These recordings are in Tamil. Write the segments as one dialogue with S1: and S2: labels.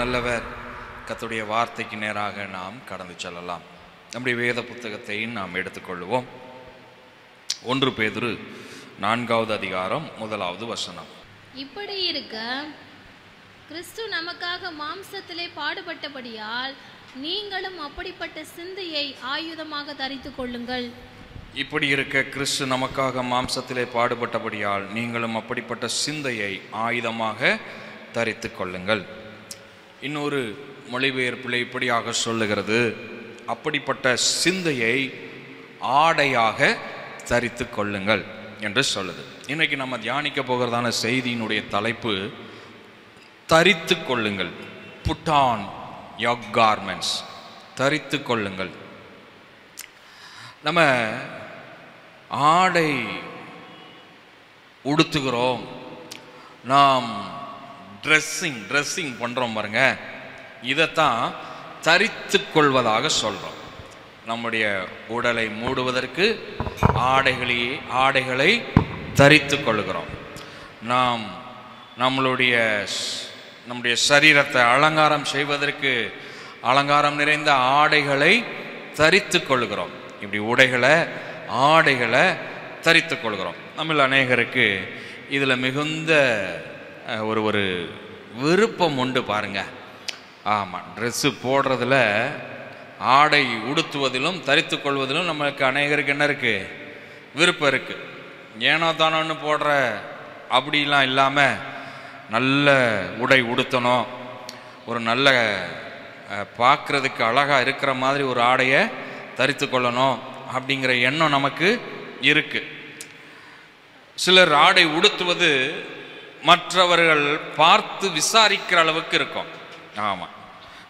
S1: நல்லவர். கர்த்தருடைய வார்த்தைக்கு நேராக நாம் கடந்து செல்லலாம். நம்முடைய வேத புத்தகத்தை நாம் எடுத்துக்கொள்வோம். 1 பேதுரு 4வது அதிகாரம் 1வது வசனம்.
S2: இப்படி இருக்க கிறிஸ்து நமக்காக மாம்சத்திலே பாடுபட்டபடியால் நீங்களும் அப்படிப்பட்ட சிந்தையை ஆயுதமாக தரித்துக் கொள்ளுங்கள்.
S1: இப்படி இருக்க கிறிஸ்து நமக்காக மாம்சத்திலே பாடுபட்டபடியால் நீங்களும் அப்படிப்பட்ட சிந்தையை ஆயுதமாக தரித்துக் கொள்ளுங்கள். இன்னொரு மொழிபெயர்ப்பில் இப்படியாக சொல்லுகிறது, அப்படிப்பட்ட சிந்தையை ஆடையாக தரித்து கொள்ளுங்கள் என்று சொல்லுது. இன்னைக்கு நம்ம தியானிக்க போகிறதான செய்தியினுடைய தலைப்பு தரித்து கொள்ளுங்கள். Put on your garments. தரித்து கொள்ளுங்கள். நம்ம ஆடை உடுத்துகிறோம், நாம் ட்ரெஸ்ஸிங் பண்ணுறோம் பாருங்க, இதைத்தான் தரித்து கொள்வதாக சொல்கிறோம். நம்முடைய உடலை மூடுவதற்கு ஆடைகளை தரித்து கொள்கிறோம். நாம் நம்முடைய சரீரத்தை அலங்காரம் செய்வதற்கு அலங்காரம் நிறைந்த ஆடைகளை தரித்து கொள்கிறோம். இப்படி ஆடைகளை தரித்து கொள்கிறோம். நம்ம அநேகருக்கு இதில் மிகுந்த ஒரு விருப்பம் உண்டு பாருங்க. ஆமாம், ட்ரெஸ்ஸு போடுறதுல, ஆடை உடுத்துவதிலும் தரித்து கொள்வதிலும் நம்மளுக்கு அநேகருக்கு என்ன இருக்குது? விருப்பம் இருக்குது. ஏனோ தானோன்னு போடுற அப்படிலாம் இல்லாமல் நல்ல உடை உடுத்தணும், ஒரு நல்ல பார்க்குறதுக்கு அழகாக இருக்கிற மாதிரி ஒரு ஆடையை தரித்து கொள்ளணும் அப்படிங்கிற எண்ணம் நமக்கு இருக்குது. சிலர் ஆடை உடுத்துவது மற்றவர்கள் பார்த்து விசாரிக்கிற அளவுக்கு இருக்கும். ஆமாம்,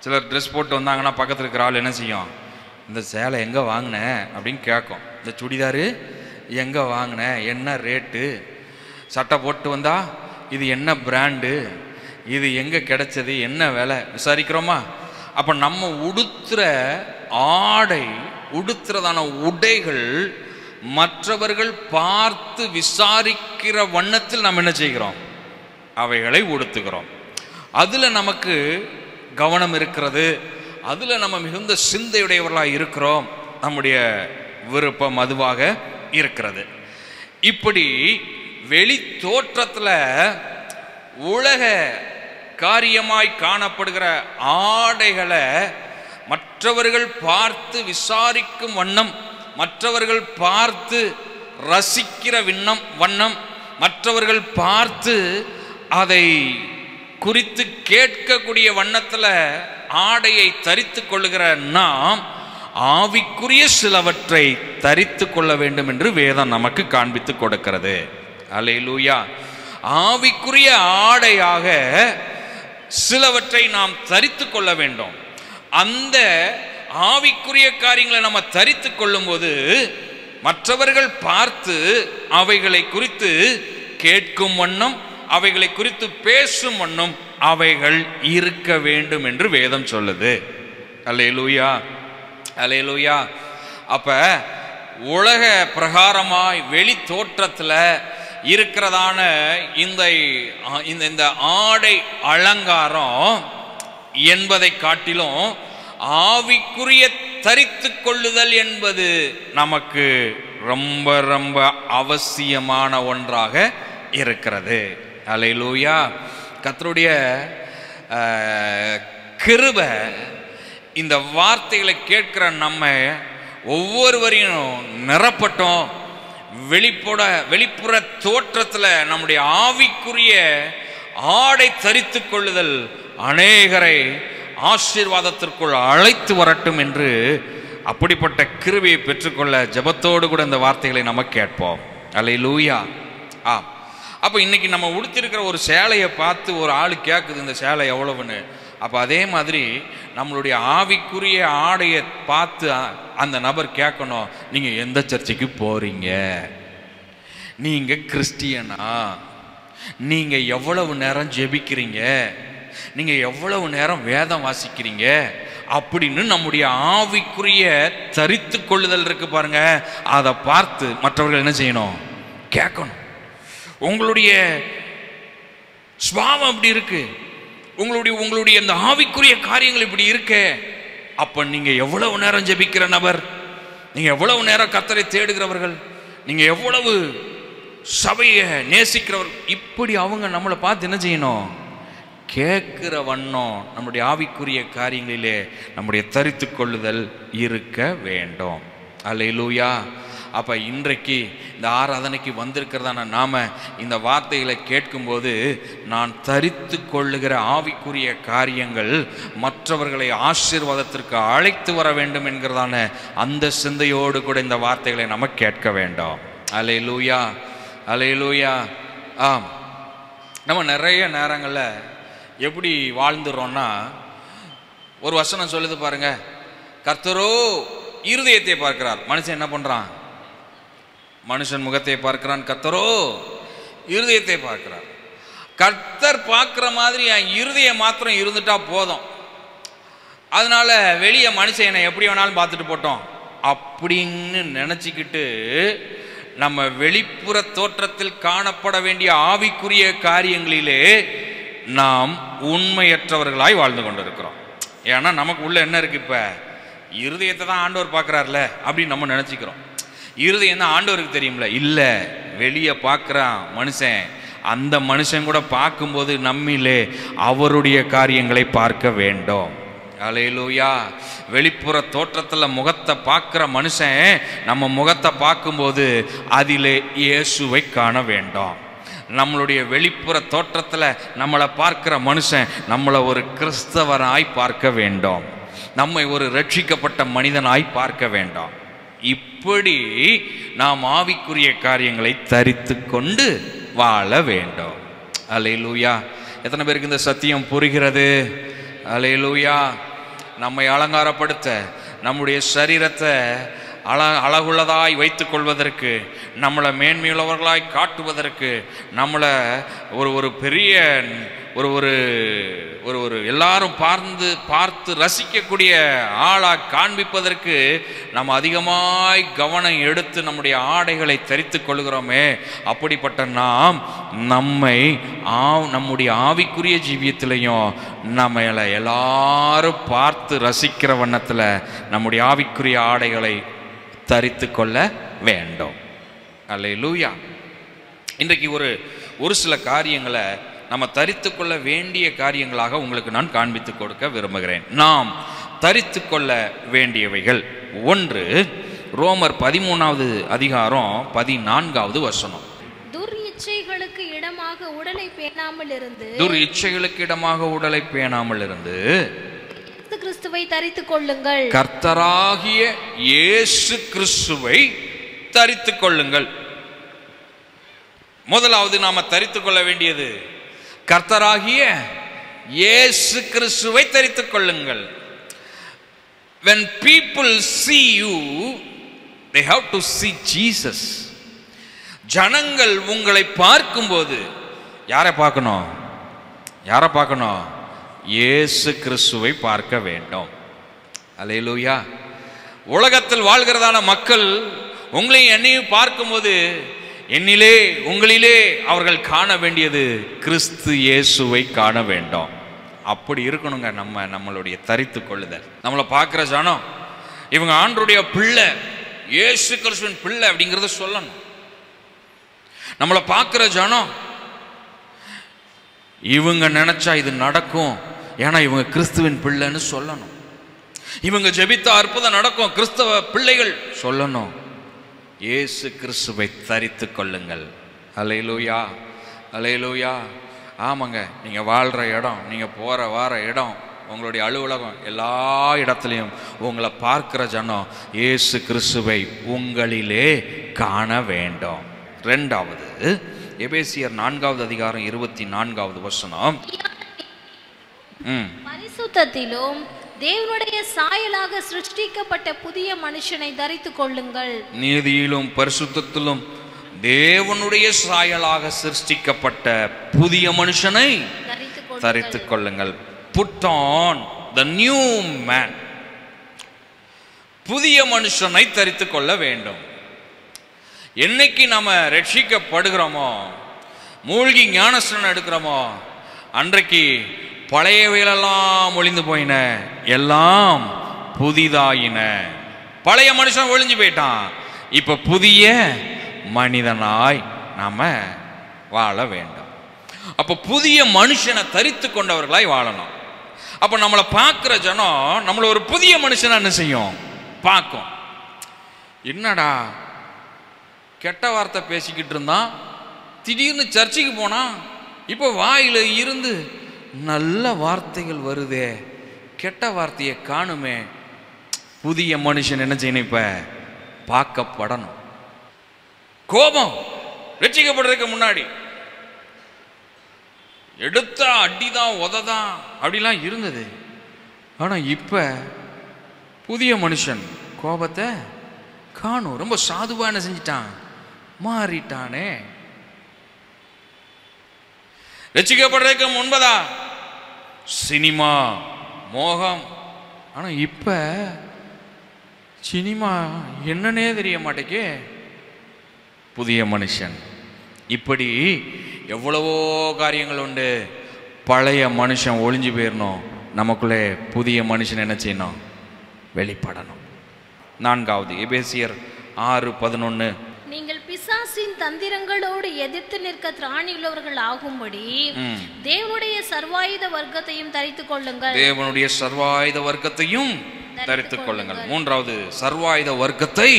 S1: சிலர் ட்ரெஸ் போட்டு வந்தாங்கன்னா பக்கத்தில் இருக்கிற ஆள் என்ன செய்யும்? இந்த சேலை எங்கே வாங்கின அப்படின்னு கேட்கும். இந்த சுடிதாரு எங்கே வாங்கின, என்ன ரேட்டு, சட்டை போட்டு வந்தா இது என்ன பிராண்டு, இது எங்கே கிடைச்சது, என்ன விலை விசாரிக்கிறோமா? அப்போ நம்ம உடுத்துறதான உடைகள் மற்றவர்கள் பார்த்து விசாரிக்கிற வண்ணத்தில் நாம் என்ன செய்கிறோம்? அவைகளை உடுத்துகிறோம். அதில் நமக்கு கவனம் இருக்கிறது, அதில் நம்ம மிகுந்த சிந்தையுடையவர்களாக இருக்கிறோம். நம்முடைய விருப்பம் அதுவாக இருக்கிறது. இப்படி வெளி தோற்றத்தில் உலக காரியமாய் காணப்படுகிற ஆடைகளை மற்றவர்கள் பார்த்து விசாரிக்கும் வண்ணம், மற்றவர்கள் பார்த்து ரசிக்கிற வண்ணம், மற்றவர்கள் பார்த்து அதை குறித்து கேட்கக்கூடிய வண்ணத்தில் ஆடையை தரித்து கொள்ளுகிற நாம் ஆவிக்குரிய சிலவற்றை தரித்து கொள்ள வேண்டும் என்று வேதம் நமக்கு காண்பித்து கொடுக்கிறது. அல்லேலூயா. ஆவிக்குரிய ஆடையாக சிலவற்றை நாம் தரித்து கொள்ள வேண்டும். அந்த ஆவிக்குரிய காரியங்களை நம்ம தரித்து கொள்ளும் போது மற்றவர்கள் பார்த்து அவைகளை குறித்து கேட்கும் வண்ணம், அவைகளை குறித்து பேசும் வண்ணம் அவைகள் இருக்க வேண்டும் என்று வேதம் சொல்லுது. அல்லேலூயா, அல்லேலூயா. அப்ப உலக பிரகாரமாய் வெளி தோற்றத்தில் இருக்கிறதான இந்த ஆடை அலங்காரம் என்பதை காட்டிலும் ஆவிக்குரிய தரித்து கொள்ளுதல் என்பது நமக்கு ரொம்ப ரொம்ப அவசியமான ஒன்றாக இருக்கிறது. அல்லேலூயா. கர்த்தருடைய கிருபை இந்த வார்த்தைகளை கேட்கிற நம்ம ஒவ்வொருவரையும் நிரப்பட்டோம். வெளிப்புற தோற்றத்தில் நம்முடைய ஆவிக்குரிய ஆடை தரித்து கொள்ளுதல் அநேகரை ஆசீர்வாதத்திற்குள் அழைத்து வரட்டும் என்று அப்படிப்பட்ட கிருபையை பெற்றுக்கொள்ள ஜெபத்தோடு கூட இந்த வார்த்தைகளை நம்ம கேட்போம். அல்லேலூயா. அப்போ இன்னைக்கு நம்ம உடுத்திருக்கிற ஒரு சேலையை பார்த்து ஒரு ஆள் கேட்குது, இந்த சேலை எவ்வளவுன்னு. அப்போ அதே மாதிரி நம்மளுடைய ஆவிக்குரிய ஆடையை பார்த்து அந்த நபர் கேட்கணும், நீங்கள் எந்த சர்ச்சுக்கு போகிறீங்க, நீங்கள் கிறிஸ்டியனா, நீங்கள் எவ்வளவு நேரம் ஜெபிக்கிறீங்க, நீங்கள் எவ்வளவு நேரம் வேதம் வாசிக்கிறீங்க அப்படின்னு நம்முடைய ஆவிக்குரிய தரித்து கொள்ளுதல் இருக்கு பாருங்க, அதை பார்த்து மற்றவர்கள் என்ன செய்யணும்? கேட்கணும். உங்களுடைய சுபாவம் அப்படி இருக்கு, உங்களுடைய இந்த ஆவிக்குரிய காரியங்கள் இப்படி இருக்கே, அப்ப நீங்க எவ்வளவு நேரம் ஜெபிக்கிற நபர், நீங்க எவ்வளவு நேரம் கர்த்தரை தேடுகிறவர்கள், நீங்க எவ்வளவு சபையை நேசிக்கிறவர்கள், இப்படி அவங்க நம்மளை பார்த்து என்ன செய்யணும், கேட்கிற வண்ணம் நம்முடைய ஆவிக்குரிய காரியங்களிலே நம்முடைய தரித்து கொள்ளுதல் இருக்க வேண்டும். அல்லேலூயா. அப்ப இன்றைக்கு இந்த ஆராதனைக்கு வந்திருக்கிறதான நாம இந்த வார்த்தைகளை கேட்கும்போது, நான் தரித்து கொள்ளுகிற ஆவிக்குரிய காரியங்கள் மற்றவர்களை ஆசீர்வாதத்திற்கு அழைத்து வர வேண்டும் என்கிறதான அந்த சிந்தையோடு கூட இந்த வார்த்தைகளை நம்ம கேட்க வேண்டும். அல்லேலூயா, அல்லேலூயா. ஆம், நம்ம நிறைய நேரங்களில் எப்படி வாழ்ந்துடுறோம்னா, ஒரு வசனம் சொல்லுது பாருங்க, கர்த்தரோ இருதயத்தை பார்க்கிறார். மனுஷன் என்ன பண்றான், மனுஷன் முகத்தை பார்க்கிறான், கர்த்தரோ இருதயத்தை பார்க்கிறார். கர்த்தர் பார்க்கிற மாதிரி என் இருதயம் மாத்திரம் இருந்துட்டா போதும், அதனால வெளியே மனுஷன் என்னை எப்படி வேணாலும் பார்த்துட்டு போட்டோம் அப்படின்னு நினைச்சுக்கிட்டு நம்ம வெளிப்புற தோற்றத்தில் காணப்பட வேண்டிய ஆவிக்குரிய காரியங்களிலே நாம் உண்மையற்றவர்களாய் வாழ்ந்து கொண்டிருக்கிறோம். ஏன்னா நமக்கு உள்ள என்ன இருக்கு, இப்ப இருதயத்தை தான் ஆண்டவர் பார்க்கிறார்ல அப்படின்னு நம்ம நினைச்சுக்கிறோம். இருதயம் தான் ஆண்டவருக்கு தெரியும்ல. இல்ல, வெளியே பார்க்கிறான் மனுஷன், அந்த மனுஷன் கூட பார்க்கும்போது நம்மிலே அவருடைய காரியங்களை பார்க்க வேண்டும். அல்லேலூயா. வெளிப்புற தோற்றத்தில் முகத்தை பார்க்கிற மனுஷன் நம்ம முகத்தை பார்க்கும்போது அதிலே இயேசுவை காண வேண்டும். நம்மளுடைய வெளிப்புற தோற்றத்தில் நம்மளை பார்க்கிற மனுஷன் நம்மளை ஒரு கிறிஸ்தவராய் பார்க்க வேண்டும், நம்மை ஒரு ரட்சிக்கப்பட்ட மனிதனாய் பார்க்க வேண்டும். இப்படி நாம் ஆவிக்குரிய காரியங்களை தரித்து கொண்டு வாழ வேண்டும். அல்லேலூயா. எத்தனை பேருக்கு இந்த சத்தியம் புரிகிறது? அல்லேலூயா. நம்மை அலங்காரப்படுத்த, நம்முடைய சரீரத்தை அழகுள்ளதாய் வைத்துக் கொள்வதற்கு, நம்மளை மேன்மையுள்ளவர்களாய் காட்டுவதற்கு, நம்மளை ஒரு பெரிய ஒரு எல்லாரும் பார்த்து ரசிக்கக்கூடிய ஆளாக காண்பிப்பதற்கு நம்ம அதிகமாய் கவனம் எடுத்து நம்முடைய ஆடைகளை தரித்து கொள்கிறோமே. அப்படிப்பட்ட நாம் நம்முடைய ஆவிக்குரிய ஜீவியத்திலையும் நம்ம எல்லாரும் பார்த்து ரசிக்கிற வண்ணத்தில் நம்முடைய ஆவிக்குரிய ஆடைகளை தரித்து கொள்ள வேண்டும். அல்லேலூயா. இன்றைக்கு ஒரு சில காரியங்களை நம்ம தரித்து கொள்ள வேண்டிய காரியங்களாக உங்களுக்கு நான் காண்பித்து கொடுக்க விரும்புகிறேன். நாம் தரித்து கொள்ள வேண்டியவைகள்: 1, ரோமர் 13வது அதிகாரம் 14வது வசனம்.
S2: துர்இச்சைகளுக்கு இடமாக உடலை பேணாமல் இருந்து கிறிஸ்துவை தரித்துக் கொள்ளுங்கள்.
S1: கர்த்தராகிய இயேசு கிறிஸ்துவை தரித்துக் கொள்ளுங்கள். முதலாவது நாம தரித்துக் கொள்ள வேண்டியது கர்த்தராகிய இயேசு கிறிஸ்துவை தரித்துக் கொள்ளுங்கள். When people see you, they have to see Jesus. ஜனங்கள் உங்களை பார்க்கும்போது யாரை பார்க்கணும்? இயேசு கிறிஸ்துவை பார்க்க வேண்டும். அல்லேலூயா. உலகத்தில் வாழ்கிறதான மக்கள் உங்களையும் என்னையும் பார்க்கும்போது என்னிலே உங்களிலே அவர்கள் காண வேண்டியது கிறிஸ்து இயேசுவை காண வேண்டும். அப்படி இருக்கணுங்க நம்மளுடைய தரித்து கொள்ளுதல். நம்மளை பார்க்கிற ஜனம் இவங்க ஆண்டவருடைய பிள்ளை, இயேசு கிறிஸ்துவின் பிள்ளை அப்படிங்கிறத சொல்லணும். நம்மளை பார்க்கிற ஜனம் இவங்க நினைச்சா இது நடக்கும், ஏன்னா இவங்க கிறிஸ்துவின் பிள்ளைன்னு சொல்லணும். இவங்க ஜெபித்த அற்புதம் நடக்கும், கிறிஸ்தவ பிள்ளைகள் சொல்லணும். இயேசு கிறிஸ்துவை தரித்து கொள்ளுங்கள். அல்லேலூயா, அல்லேலூயா. ஆமாங்க, நீங்கள் வாழ்கிற இடம், நீங்கள் போகிற வார இடம், உங்களுடைய அலுவலகம், எல்லா இடத்துலையும் உங்களை பார்க்கிற ஜனம் இயேசு கிறிஸ்துவை உங்களிலே காண வேண்டும். 2வது, எபேசியர் 4வது அதிகாரம் 24வது வசனம்.
S2: பரிசுத்தத்திலும் தேவனுடைய சாயலாக சிருஷ்டிக்கப்பட்ட புதிய மனுஷனை தரித்துக் கொள்ளுங்கள்.
S1: நீதியிலும் பரிசுத்தத்திலும் தேவனுடைய சாயலாக சிருஷ்டிக்கப்பட்ட புதிய மனுஷனை தரித்துக் கொள்ளுங்கள். Put on the new man. புதிய மனுஷனை தரித்துக் கொள்ள வேண்டும். என்னைக்கு நாம ரட்சிக்கப்படுகிறோமோ, மூழ்கி ஞானஸ்நானம் எடுக்கிறோமோ, அன்றைக்கு பழையவைகளெல்லாம் ஒளிந்து போயின, எல்லாம் புதிதாயின. பழைய மனுஷன் ஒளிஞ்சு போயிட்டான். இப்ப புதிய மனிதனாய் நாம வாழ வேண்டும். அப்ப புதிய மனுஷனை தரித்து கொண்டவர்களாய் வாழணும். அப்ப நம்மளை பார்க்கிற ஜனம் நம்மள ஒரு புதிய மனுஷனை என்ன செய்யும்? பார்க்கும். என்னடா கெட்ட வார்த்தை பேசிக்கிட்டு இருந்தான், திடீர்னு சர்ச்சுக்கு போனா இப்போ வாயில இருந்து நல்ல வார்த்தைகள் வருதே, கெட்ட வார்த்தையை காணுமே. புதிய மனுஷன் என்ன செய்யணும்? இப்ப பார்க்கப்படணும். கோபம் ரட்சிக்கப்படுறதுக்கு முன்னாடி எடுத்தா அடிதான் உததான் அப்படிலாம் இருந்தது. ஆனா இப்ப புதிய மனுஷன் கோபத்தை காணும். ரொம்ப சாதுவா என்ன செஞ்சிட்டான்? மாறிட்டானே. ரட்சிக்கப்படுறதுக்கு முன்பதா சினிமா மோகம். ஆனா இப்ப சினிமா என்னன்னே தெரிய மாட்டேக்கே. புதிய மனுஷன். இப்படி எவ்வளவோ காரியங்கள் உண்டு. பழைய மனுஷன் ஒளிஞ்சு போயிடணும், நமக்குள்ளே புதிய மனுஷன் என்ன செய்யணும்? வெளிப்படணும். 4வது எபேசியர் 6:11.
S2: நீங்கள் பிசாசின் தந்திரங்களோடு எதிர்த்து நிற்க திராணியுள்ளவர்கள் ஆகும்படி தேவனுடைய சர்வாயுத வர்க்கத்தையும் தரித்துக் கொள்ளுங்கள்.
S1: தேவனுடைய சர்வாயுத வர்க்கத்தையும் தரித்துக் கொள்ளுங்கள். 3வது சர்வாயுத வர்க்கத்தை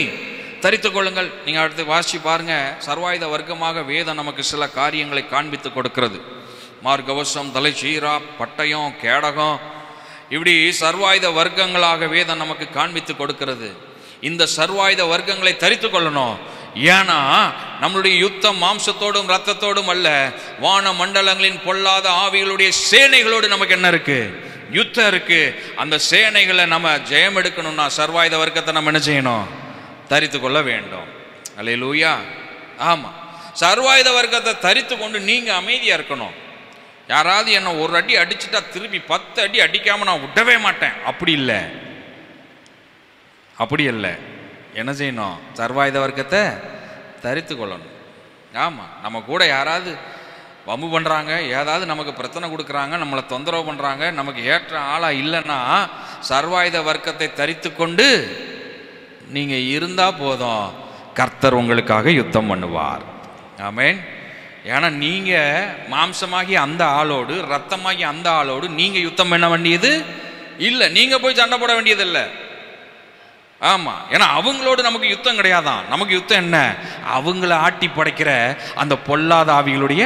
S1: தரித்துக் கொள்ளுங்கள். நீங்க அடுத்து வாசி பாருங்க. சர்வாயுத வர்க்கமாக வேதம் நமக்கு சில காரியங்களை காண்பித்து கொடுக்கிறது. மார்கவசம், தலை சீரா, பட்டயம், கேடகம், இப்படி சர்வாயுத வர்க்கங்களாக வேதம் நமக்கு காண்பித்து கொடுக்கிறது. இந்த சர்வாயுத வர்க்கங்களை தரித்து கொள்ளணும். ஏன்னா நம்மளுடைய யுத்தம் மாம்சத்தோடும் இரத்தத்தோடும் அல்ல, வான மண்டலங்களின் பொல்லாத ஆவிகளுடைய சேனைகளோடு நமக்கு என்ன இருக்கு? யுத்தம் இருக்கு. அந்த சேனைகளை நம்ம ஜெயம் எடுக்கணும்னா சர்வாயுத வர்க்கத்தை நம்ம என்ன செய்யணும்? தரித்து கொள்ள வேண்டும். அல்லேலூயா. ஆமா, சர்வாயுத வர்க்கத்தை தரித்து கொண்டு நீங்க அமைதியா இருக்கணும். யாராவது என்ன ஒரு அடி அடிச்சுட்டா திருப்பி 10 அடி அடிக்காம நான் விடவே மாட்டேன், அப்படி இல்லை. அப்படி இல்லை. என்ன செய்யணும்? சர்வாயுத வர்க்கத்தை தரித்து கொள்ளணும். ஆமா, நம்ம கூட யாராவது வம்பு பண்றாங்க, ஏதாவது நமக்கு பிரச்சனை கொடுக்குறாங்க, நம்மளை தொந்தரவு பண்றாங்க, நமக்கு ஏற்ற ஆளா இல்லைன்னா சர்வாயுத வர்க்கத்தை தரித்து கொண்டு நீங்க இருந்தா போதும், கர்த்தர் உங்களுக்காக யுத்தம் பண்ணுவார். ஆமென். ஏன்னா நீங்க மாம்சமாகி அந்த ஆளோடு, ரத்தமாகி அந்த ஆளோடு நீங்க யுத்தம் பண்ண வேண்டியது இல்லை. நீங்க போய் சண்டை போட வேண்டியது இல்லை. ஆமா, ஏன்னா அவங்களோடு நமக்கு யுத்தம் கிடையாதான். நமக்கு யுத்தம் என்ன? அவங்கள ஆட்டி படைக்கிற அந்த பொல்லாத ஆவிகளுடைய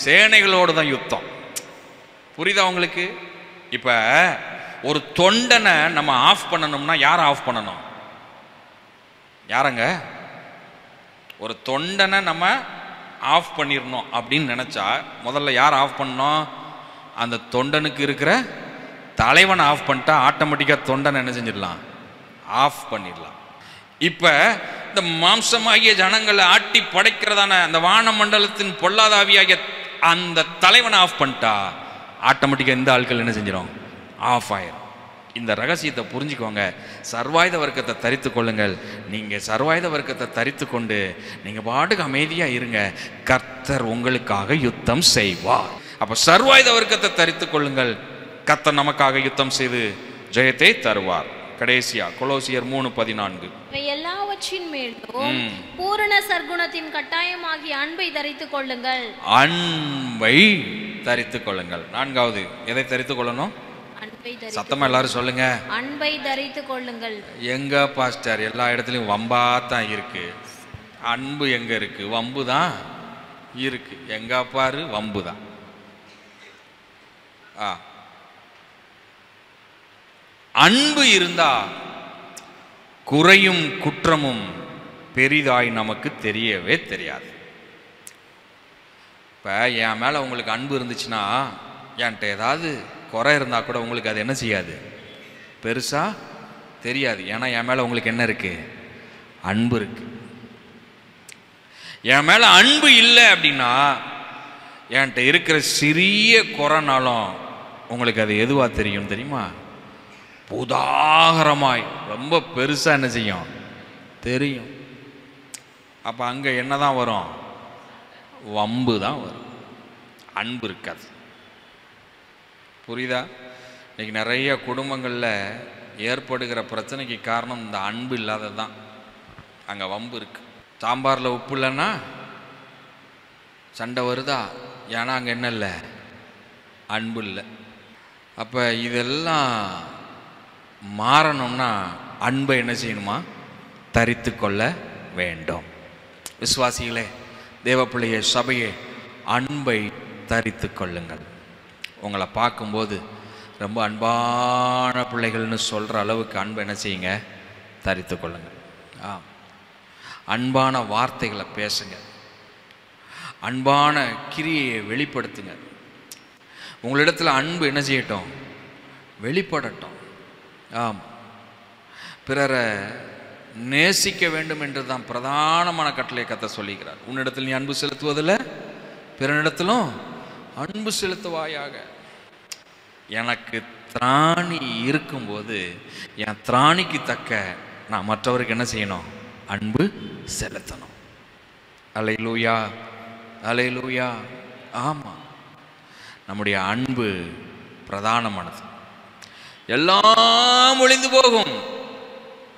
S1: சேனைகளோடு தான் யுத்தம். புரியுதா உங்களுக்கு? இப்ப ஒரு தொண்டனை நம்ம ஆஃப் பண்ணணும்னா யாரை ஆஃப் பண்ணணும்? யாரங்க? ஒரு தொண்டனை நம்ம ஆஃப் பண்ணிடணும் அப்படின்னு நினைச்சா முதல்ல யார் ஆஃப் பண்ணணும்? அந்த தொண்டனுக்கு இருக்கிற தலைவனை ஆஃப் பண்ணிட்டா ஆட்டோமேட்டிக்காக தொண்டனை என்ன செஞ்சிடலாம்? ஆஃப் பண்ணிடலாம். இப்ப இந்த மாம்சமாகிய ஜனங்களை ஆட்டி படைக்கிறதான அந்த வானமண்டலத்தின் பொல்லாதாவியாகிய அந்த தலைவனை ஆஃப் பண்ணிட்டா ஆட்டோமேட்டிக்காக இந்த ஆட்கள் என்ன செஞ்சிடும்? ஆஃப் ஆயிரும். இந்த ரகசியத்தை புரிஞ்சுக்கோங்க. சர்வாயுத வர்க்கத்தை தரித்து கொள்ளுங்கள். நீங்க சர்வாயுத வர்க்கத்தை தரித்து கொண்டு நீங்க பாட்டுக்கு அமைதியா இருங்க, கர்த்தர் உங்களுக்காக யுத்தம் செய்வார். அப்ப சர்வாயுத வர்க்கத்தை தரித்து கொள்ளுங்கள், கர்த்தர் நமக்காக யுத்தம் செய்து ஜெயத்தை தருவார். கடைசியா கொலோசியர் 3:14.
S2: எல்லாவற்றின் மேலும் பூரண சர்க்குணத்தின் கட்டாயமாகிய அன்பை தரித்துக் கொள்ளுங்கள்.
S1: அன்பை தரித்துக் கொள்ளுங்கள். 4வது எதை தரித்துக் கொள்ளணும்? சத்தமா எல்லாரும் சொல்லுங்க.
S2: அன்பை தரித்துக் கொள்ளுங்கள்.
S1: எங்க பாஸ்டர் எல்லா இடத்துலயும் வம்பா தான் இருக்கு. அன்பு எங்க இருக்கு? வம்பு தான் இருக்கு. எங்க பாரு வம்பு தான். அன்பு இருந்தா குறையும் குற்றமும் பெரிதாய் நமக்கு தெரியவே தெரியாது. இப்ப என் மேல உங்களுக்கு அன்பு இருந்துச்சுன்னா என்கிட்ட ஏதாவது குறை இருந்தா கூட உங்களுக்கு அது என்ன செய்யாது? பெருசா தெரியாது. ஏன்னா என் மேல உங்களுக்கு என்ன இருக்கு? அன்பு இருக்கு. என் மேல அன்பு இல்லை அப்படின்னா என்கிட்ட இருக்கிற சிறிய குறைனாலும் உங்களுக்கு அது எதுவா தெரியும் தெரியுமா? உதாகரமாய் ரொம்ப பெருசா என்ன செய்யும்? தெரியும். அப்ப அங்க என்னதான் வரும்? வம்பு தான் வரும். அன்பு இருக்காது. புரியுதா? இன்னைக்கு நிறைய குடும்பங்களில் ஏற்படுகிற பிரச்சனைக்கு காரணம் இந்த அன்பு இல்லாதது தான். அங்கே வம்பு இருக்கு. சாம்பாரில் உப்பு இல்லைன்னா சண்டை வருதா? ஏன்னா அங்கே என்ன இல்லை? அன்பு இல்லை. அப்போ இதெல்லாம் மாறணும்னா அன்பை என்ன செய்யணுமா? தரித்து கொள்ள வேண்டும். விசுவாசிகளே, தேவப்பிள்ளையே, சபையே, அன்பை தரித்து கொள்ளுங்கள். உங்களை பார்க்கும்போது ரொம்ப அன்பான பிள்ளைகள்னு சொல்கிற அளவுக்கு அன்பை என்ன செய்யுங்க? தரித்து கொள்ளுங்கள். அன்பான வார்த்தைகளை பேசுங்க. அன்பான கிரியையை வெளிப்படுத்துங்க. உங்களிடத்தில் அன்பு என்ன செய்யட்டும்? வெளிப்படட்டும். பிறரை நேசிக்க வேண்டும் என்று தான் பிரதானமான கட்டளை கர்த்தர் சொல்லிக்கிறார். உன்னிடத்தில் நீ அன்பு செலுத்துவதில்லை, பிறனிடத்திலும் அன்பு செலுத்துவாயாக. எனக்கு திராணி இருக்கும்போது என் திராணிக்கு தக்க நான் மற்றவருக்கு என்ன செய்யணும்? அன்பு செலுத்தணும். அல்லேலூயா, அல்லேலூயா. ஆமாம், நம்முடைய அன்பு பிரதானமானது. எல்லாம் ஒளிந்து போகும்,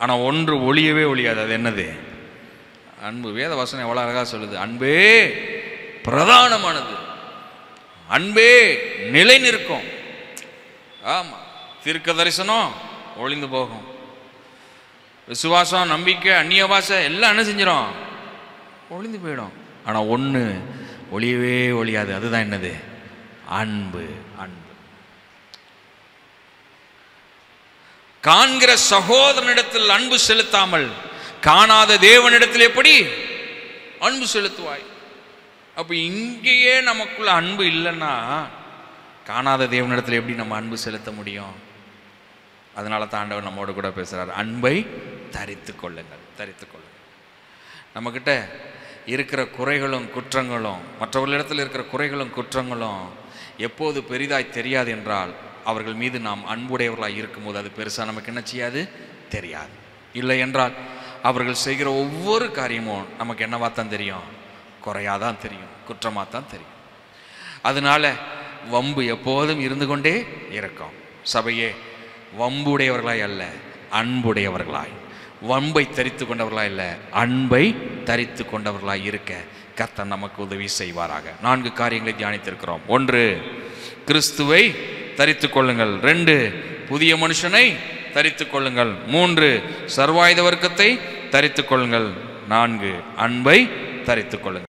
S1: ஆனால் ஒன்று ஒளியவே ஒளியாது. அது என்னது? அன்பு. வேத வசனம் எவ்வளோ அழகாக சொல்லுது. அன்பே பிரதானமானது, அன்பே நிலை நிற்கும். ஆமாம், தீர்க்க தரிசனம் ஒளிந்து போகும், விசுவாசம், நம்பிக்கை, அந்நிய பாஷை எல்லாம் என்ன செஞ்சிடும்? ஒளிந்து போயிடும். ஆனால் ஒன்று ஒளியவே ஒளியாது. அதுதான் என்னது? அன்பு. அன்பு. காண்கிற சகோதரனிடத்தில் அன்பு செலுத்தாமல் காணாத தேவனிடத்தில் எப்படி அன்பு செலுத்துவாய்? அப்ப இங்கேயே நமக்குள்ள அன்பு இல்லைன்னா காணாத தேவனிடத்தில் எப்படி நம்ம அன்பு செலுத்த முடியும்? அதனால தான் ஆண்டவர் நம்மோடு கூட பேசுறார். அன்பை தரித்து கொள்ளுங்கள், தரித்து கொள்ளுங்கள். நம்மக்கிட்ட இருக்கிற குறைகளும் குற்றங்களும், மற்றவர்களிடத்தில் இருக்கிற குறைகளும் குற்றங்களும் எப்போது பெரிதாய் தெரியாது என்றால் அவர்கள் மீது நாம் அன்புடையவர்களாக இருக்கும்போது அது பெருசாக நமக்கு என்ன செய்யாது? தெரியாது. இல்லை என்றால் அவர்கள் செய்கிற ஒவ்வொரு காரியமும் நமக்கு என்னவா தான் தெரியும்? குறையாதான் தெரியும், குற்றமாக தான் தெரியும். அதனால வம்பு எப்போதும் இருந்து கொண்டே இருக்கும். சபையே, வம்புடையவர்களாய் அல்ல, அன்புடையவர்களாய், வம்பை தரித்து கொண்டவர்களாய் இல்லை, அன்பை தரித்து கொண்டவர்களாய் இருக்க கர்த்தர் நமக்கு உதவி செய்வாராக. 4 காரியங்களை தியானித்திருக்கிறோம். 1, கிறிஸ்துவை தரித்து கொள்ளுங்கள். 2, புதிய மனுஷனை தரித்து கொள்ளுங்கள். 3, சர்வாயுத வர்க்கத்தை தரித்து கொள்ளுங்கள். 4, அன்பை தரித்து கொள்ளுங்கள்.